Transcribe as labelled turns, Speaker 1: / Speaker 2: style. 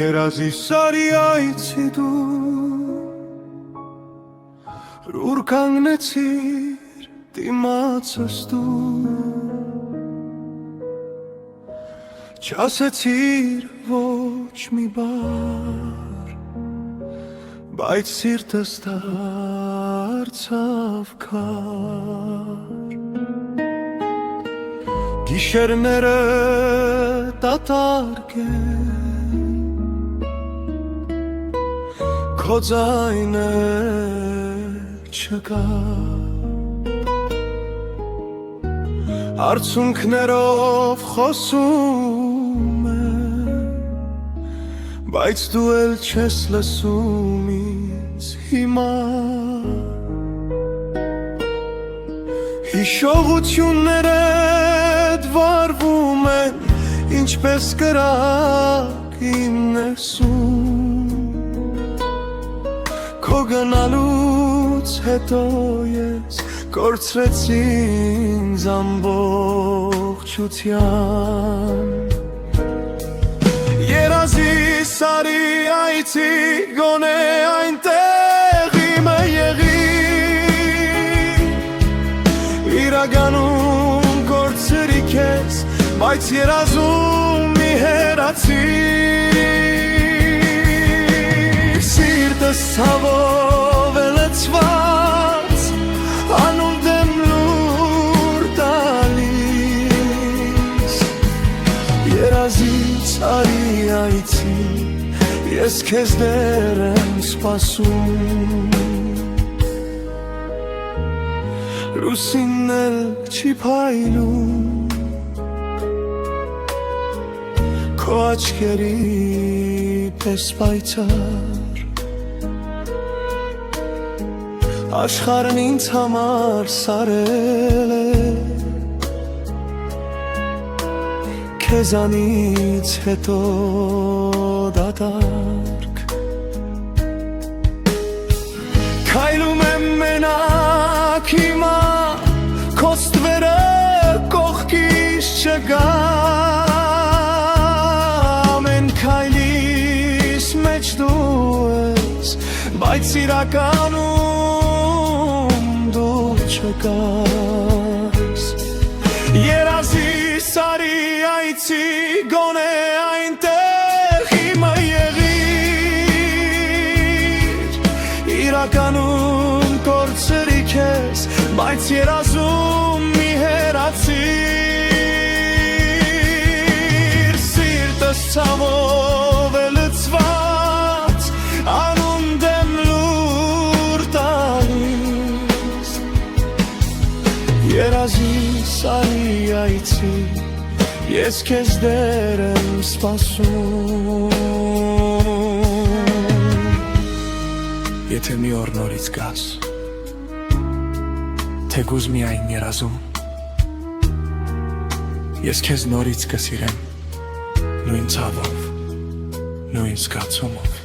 Speaker 1: երազի սարի այցի դու Ռուր կանգնեցիր դիմացս դու Չասեցիր ոչ մի բառ Բայց սիրտս դարձավ քար Գիշերները դատարկ են Քո ձայնը չկա Արցունքներով խոսում եմ Բայց դու էլ չես լսում ինձ հիմա Հիշողություններդ վարվում են Ինչպես կրակ իմ ներսում Քո գնալուց հետո ես Կորցրեցի ինձ ամբողջության Երազի սարի այցի գոնե այնտեղ իմը եղի Իրականում կորցրի քեզ, բայց երազում մի հեռացի Սիրտս ցավով է լցված, անունդ եմ լուր տալիս Երազի սարի այցի, ես քեզ դեռ եմ սպասում Լուսինն էլ չի փայլում Քո աչքերի պես պայծառ Աշխարհն ինձ համար սարել է Քեզանից հետո դատարկ Քայլում եմ մենակ հիմա Քո ստվերը կողքիս չգա Ամեն քայլիս մեջ դու ես Բայց իրականում դու չկաս Երազի սարի այցի գոնե այնտեղ իմը եղիր Իրականում կորցրի քեզ Բայց երազում մի հեռացիր Սիրտս ցավով է լցված Անունդ եմ լուր տալիս Երազի սարի այցի Ես քեզ դեռ եմ սպասում Եթե մի օր նորից գաս Թեկուզ միայն երազում Ես քեզ նորից կսիրեմ Նույն ցավով, նույն զգացումով